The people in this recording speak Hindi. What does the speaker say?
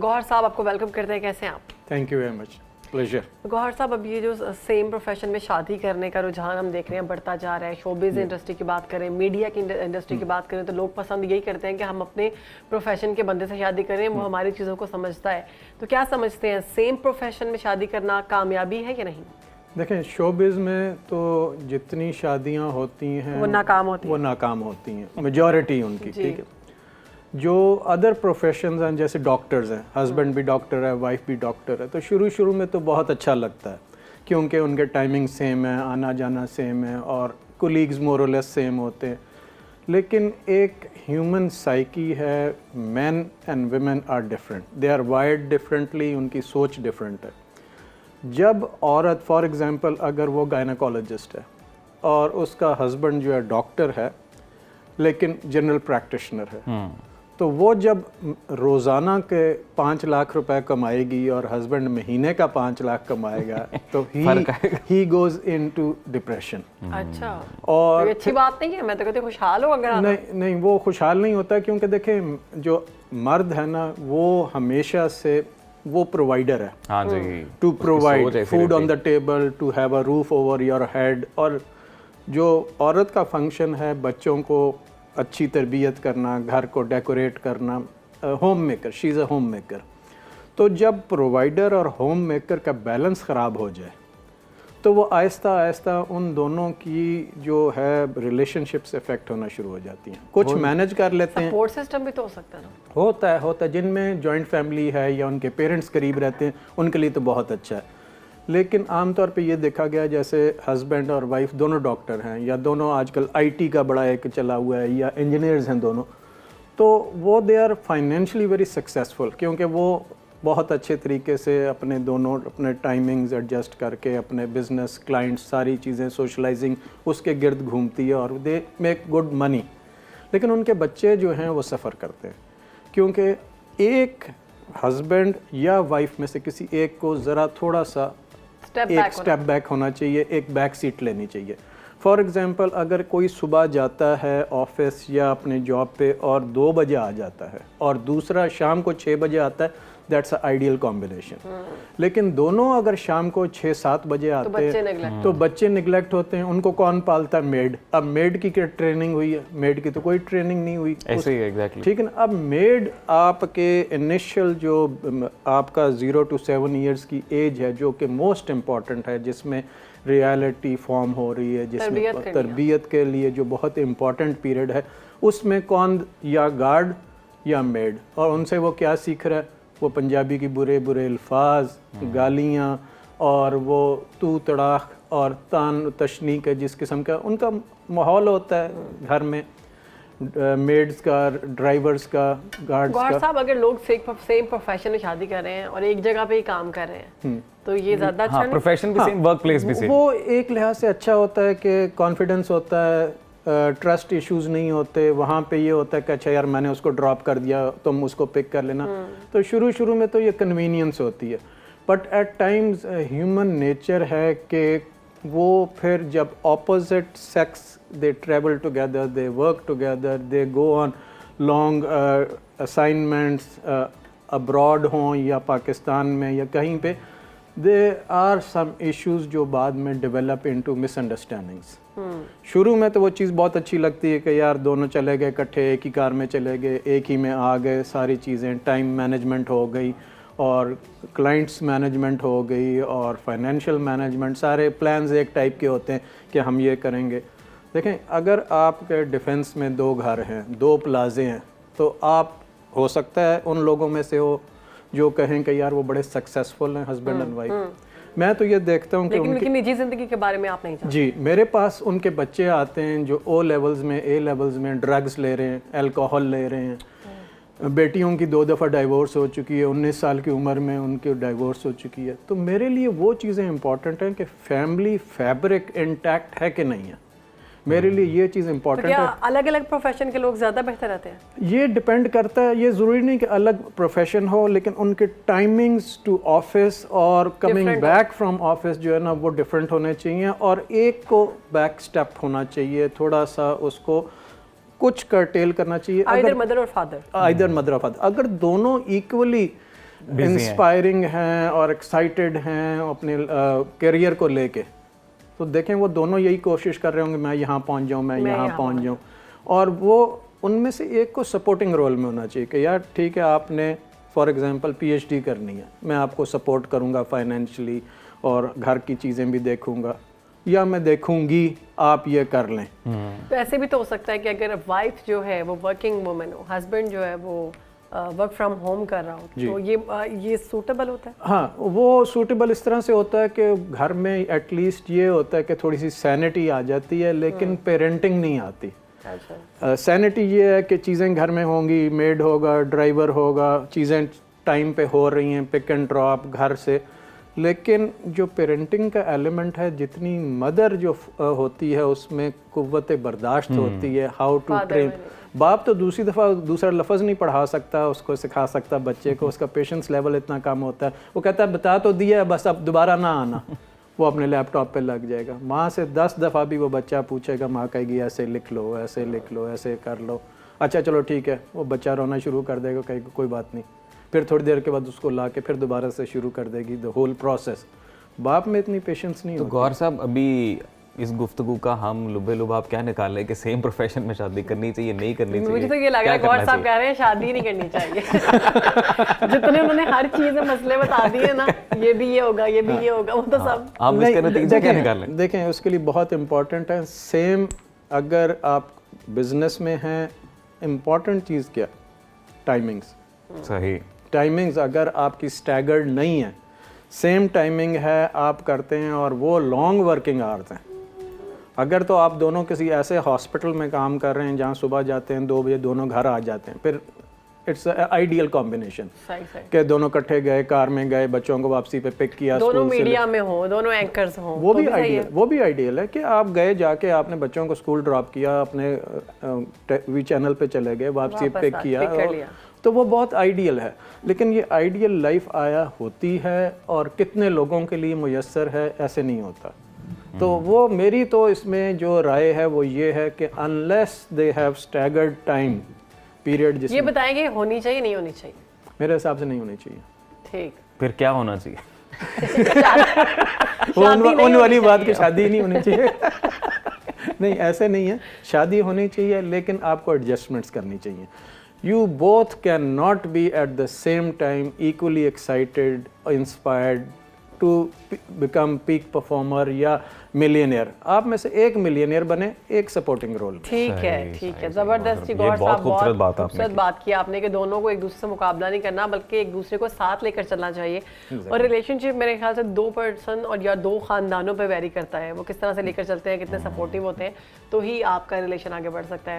गौहर साहब आपको वेलकम करते हैं, कैसे हैं आप? Thank you very much, pleasure. Gauhar साहब, अब ये जो सेम प्रोफेशन में शादी करने का रुझान हम देख रहे हैं बढ़ता जा रहा है, शोबिज़ इंडस्ट्री की बात करें, मीडिया की इंडस्ट्री की बात करें, तो लोग पसंद यही करते हैं कि हम अपने प्रोफेशन के बंदे से शादी करें, वो हमारी चीज़ों को समझता है। तो क्या समझते हैं, सेम प्रोफेशन में शादी करना कामयाबी है या नहीं? देखें, शोबिज़ में तो जितनी शादियां होती हैं वो नाकाम होती हैं, मेजॉरिटी उनकी, ठीक है। जो अदर प्रोफेशंस हैं, जैसे डॉक्टर्स हैं, हस्बैंड भी डॉक्टर है, वाइफ भी डॉक्टर है, तो शुरू में तो बहुत अच्छा लगता है क्योंकि उनके टाइमिंग सेम है, आना जाना सेम है और कोलीग्स मोर और लेस सेम होते हैं। लेकिन एक ह्यूमन साइकी है, man and women are different, they are wired differently, उनकी सोच डिफरेंट है। जब औरत, फॉर एग्ज़ाम्पल, अगर वो गायनेकोलॉजिस्ट है और उसका हस्बैंड जो है डॉक्टर है लेकिन जनरल प्रैक्टिशनर है, तो वो जब रोज़ाना के 5 लाख रुपए कमाएगी और हस्बैंड महीने का 5 लाख कमाएगा तो ही गोज़ इनटू डिप्रेशन। अच्छा, और तो अच्छी बात नहीं है, मैं तो कहती हूँ खुशहाल हो अगर। नहीं, वो खुशहाल नहीं होता, क्योंकि देखें जो मर्द है ना, वो हमेशा से वो प्रोवाइडर है। हाँ जी, to provide food on the table, to have a roof over your head. और जो औरत का फंक्शन है, बच्चों को अच्छी तरबियत करना, घर को डेकोरेट करना, home maker, she is a home maker. तो जब प्रोवाइडर और होम मेकर का बैलेंस ख़राब हो जाए तो वो आहिस्ता आहिस्ता उन दोनों की जो है रिलेशनशिप्स इफेक्ट होना शुरू हो जाती हैं। कुछ मैनेज कर लेते हैं, सपोर्ट सिस्टम भी तो हो सकता है ना। होता है जिनमें जॉइंट फैमिली है या उनके पेरेंट्स करीब रहते हैं, उनके लिए तो बहुत अच्छा है। लेकिन आमतौर पे ये देखा गया, जैसे हस्बैंड और वाइफ दोनों डॉक्टर हैं या दोनों आजकल आईटी का बड़ा एक चला हुआ है या इंजीनियर्स हैं दोनों, तो वो they are financially very successful, क्योंकि वो बहुत अच्छे तरीके से अपने टाइमिंग्स एडजस्ट करके अपने बिजनेस, क्लाइंट्स, सारी चीज़ें, सोशलाइजिंग उसके गिर्द घूमती है और दे मेक गुड मनी। लेकिन उनके बच्चे जो हैं वो सफ़र करते हैं, क्योंकि एक हस्बैंड या वाइफ में से किसी एक को ज़रा थोड़ा सा स्टेप बैक होना चाहिए, एक बैक सीट लेनी चाहिए। फॉर एग्ज़ाम्पल, अगर कोई सुबह जाता है ऑफिस या अपने जॉब पे और 2 बजे आ जाता है और दूसरा शाम को 6 बजे आता है, दैट्स अ आइडियल कॉम्बिनेशन। लेकिन दोनों अगर शाम को 6-7 बजे आते हैं तो बच्चे निगलेक्ट होते हैं। उनको कौन पालता है? मेड। अब मेड की क्या ट्रेनिंग हुई है? मेड की तो कोई ट्रेनिंग नहीं हुई। ऐसे ही एग्जैक्टली, ठीक है ना। अब मेड आपके इनिशियल जो आपका 0 to 7 ईयर्स की एज है, जो कि मोस्ट इम्पॉर्टेंट है, जिसमें रियलिटी फॉर्म हो रही है, जिसमें तरबियत के लिए जो बहुत इम्पॉर्टेंट पीरियड है, उसमें कौन, या गार्ड या मेड। और उनसे वो क्या सीख रहा है? वो पंजाबी की बुरे बुरे अल्फाज, गालियाँ और वो तू तड़ाक और तान तशनी का जिस किस्म का उनका माहौल होता है घर में, मेड्स का, ड्राइवर्स का, गार्ड्स का। गौहर साहब, अगर लोग सेम प्रोफेशन में शादी कर रहे हैं और एक जगह पे ही काम कर रहे हैं तो ये ज़्यादा अच्छा नहीं? प्रोफेशन भी सेम, वर्क प्लेस भी सेम। वो एक लिहाज से अच्छा होता है कि कॉन्फिडेंस होता है, ट्रस्ट इश्यूज नहीं होते। वहाँ पे ये होता है कि अच्छा यार, मैंने उसको ड्रॉप कर दिया, तुम उसको पिक कर लेना। तो शुरू में तो ये कन्वीनियंस होती है, but at times human nature है कि वो फिर जब opposite sex they travel together, they work together, they go on long assignments abroad हों या पाकिस्तान में या कहीं पे, देयर आर सम इश्यूज जो बाद में डेवलप इनटू मिसअंडरस्टैंडिंग्स। शुरू में तो वो चीज़ बहुत अच्छी लगती है कि यार दोनों चले गए इकट्ठे, एक ही कार में चले गए, एक ही में आ गए, सारी चीज़ें, टाइम मैनेजमेंट हो गई और क्लाइंट्स मैनेजमेंट हो गई और फाइनेंशियल मैनेजमेंट, सारे प्लान्स एक टाइप के होते हैं कि हम ये करेंगे। देखें, अगर आपके डिफेंस में 2 घर हैं, 2 प्लाजे हैं, तो आप हो सकता है उन लोगों में से हो जो कहें कि यार वो बड़े सक्सेसफुल हैं हस्बैंड एंड वाइफ। मैं तो ये देखता हूँ कि उनकी निजी ज़िंदगी के बारे में आप नहीं जानते। जी, मेरे पास उनके बच्चे आते हैं जो O लेवल्स में, A लेवल्स में ड्रग्स ले रहे हैं, अल्कोहल ले रहे हैं। बेटियों की 2 दफ़ा डाइवोर्स हो चुकी है, 19 साल की उम्र में उनकी डाइवोर्स हो चुकी है। तो मेरे लिए वो चीज़ें इंपॉर्टेंट हैं कि फैमिली फैब्रिक इंटैक्ट है कि नहीं है। मेरे लिए ये चीज़ इंपॉर्टेंट है। अलग अलग प्रोफेशन के लोग ज़्यादा बेहतर रहते हैं? ये डिपेंड करता है, ये ज़रूरी नहीं कि अलग प्रोफेशन हो, लेकिन उनके टाइमिंग्स टू ऑफिस और कमिंग बैक फ्रॉम ऑफिस जो है ना, वो डिफरेंट होने चाहिए। और एक को बैक स्टेप होना चाहिए, थोड़ा सा उसको कुछ कर्टेल करना चाहिए। आइदर मदर और फादर, अगर दोनों इक्वली इंस्पायरिंग हैं और एक्साइटेड हैं अपने करियर को लेके, तो देखें वो दोनों यही कोशिश कर रहे होंगे मैं यहाँ पहुँच जाऊँ, मैं यहाँ पहुँच जाऊँ, और वो उनमें से एक को सपोर्टिंग रोल में होना चाहिए कि यार ठीक है आपने फॉर एग्जांपल पीएचडी करनी है, मैं आपको सपोर्ट करूँगा फाइनेंशियली और घर की चीज़ें भी देखूँगा, या मैं देखूँगी आप ये कर लें। तो ऐसे भी तो हो सकता है कि अगर वाइफ जो है वो वर्किंग वुमन हो, हस्बैंड जो है वो वर्क फ्रॉम होम कर रहा हो, तो ये सूटेबल होता है? हाँ, वो सूटेबल इस तरह से होता है कि घर में एटलीस्ट ये होता है कि थोड़ी सी सैनिटी आ जाती है, लेकिन पेरेंटिंग नहीं आती। सैनिटी ये है कि चीज़ें घर में होंगी, मेड होगा, ड्राइवर होगा, चीज़ें टाइम पे हो रही हैं, पिक एंड ड्रॉप घर से, लेकिन जो पेरेंटिंग का एलिमेंट है, जितनी मदर जो होती है उसमें कुव्वत बर्दाश्त होती है, हाउ टू ट्रेन। बाप तो दूसरा लफ्ज़ नहीं पढ़ा सकता, उसको सिखा सकता बच्चे को, उसका पेशेंस लेवल इतना कम होता है, वो कहता है बता तो दिया बस अब दोबारा ना आना, वो अपने लैपटॉप पे लग जाएगा। माँ से 10 दफ़ा भी वो बच्चा पूछेगा, माँ कहेगी ऐसे लिख लो, ऐसे लिख लो, ऐसे कर लो, अच्छा चलो ठीक है, वो बच्चा रोना शुरू कर देगा, कहेगा कोई बात नहीं, फिर थोड़ी देर के बाद उसको ला के फिर दोबारा से शुरू कर देगी द होल प्रोसेस। बाप में इतनी पेशेंस नहीं होती। तो गौर साहब, अभी इस गुफ्तगू का हम लुबे लुबाब क्या निकाल रहे हैं कि सेम प्रोफेशन में शादी करनी चाहिए, नहीं करनी चाहिए? मुझे तो ये लग रहा है गौर साहब कह रहे हैं शादी नहीं करनी चाहिए। जितने उन्होंने हर चीज में मसले बता दिए ना, ये भी ये होगा, ये भी ये होगा, वो तो सब हम इसके नतीजे क्या निकालें? देखें उसके लिए बहुत इम्पोर्टेंट है, सेम अगर आप बिजनेस में हैं, इम्पोर्टेंट चीज़ क्या? टाइमिंग्स। सही। टाइमिंग्स अगर आपकी स्टैगर्ड नहीं है, सेम टाइमिंग है आप करते हैं और वो लॉन्ग वर्किंग आवर्स हैं, अगर तो आप दोनों किसी ऐसे हॉस्पिटल में काम कर रहे हैं जहाँ सुबह जाते हैं 2 बजे दोनों घर आ जाते हैं, फिर इट्स आइडियल कॉम्बिनेशन कि दोनों इकट्ठे गए, कार में गए, बच्चों को वापसी पे पिक किया, दोनों मीडिया में हो, दोनों एंकर्स हो, वो भी आइडियल है कि आप गए, जाके आपने बच्चों को स्कूल ड्रॉप किया, अपने वी चैनल पे चले गए, वापसी पिक किया, तो वो बहुत आइडियल है। लेकिन ये आइडियल लाइफ आया होती है और कितने लोगों के लिए मुयस्सर है, ऐसे नहीं होता। तो वो मेरी तो इसमें जो राय है वो ये है कि unless they have staggered time period, जिसमें ये बताएंगे होनी चाहिए नहीं होनी चाहिए? मेरे हिसाब से नहीं होनी चाहिए। ठीक, फिर क्या होना चाहिए? उन वाली बात की शादी नहीं होनी चाहिए। नहीं, ऐसे नहीं है, शादी होनी चाहिए लेकिन आपको एडजस्टमेंट्स करनी चाहिए। You both cannot be at the same time equally excited, inspired to become peak performer या मिलियनियर। आप में से एक मिलियनियर बने, एक सपोर्टिंग रोल। ठीक है, जबरदस्त। गौर साहब बहुत खूबसूरत बात की आपने कि दोनों को एक दूसरे से मुकाबला नहीं करना बल्कि एक दूसरे को साथ लेकर चलना चाहिए। और रिलेशनशिप मेरे ख्याल से 2 पर्सन और या 2 खानदानों पे वेरी करता है, वो किस तरह से लेकर चलते हैं, कितने सपोर्टिव होते हैं, तो ही आपका रिलेशन आगे बढ़ सकता है।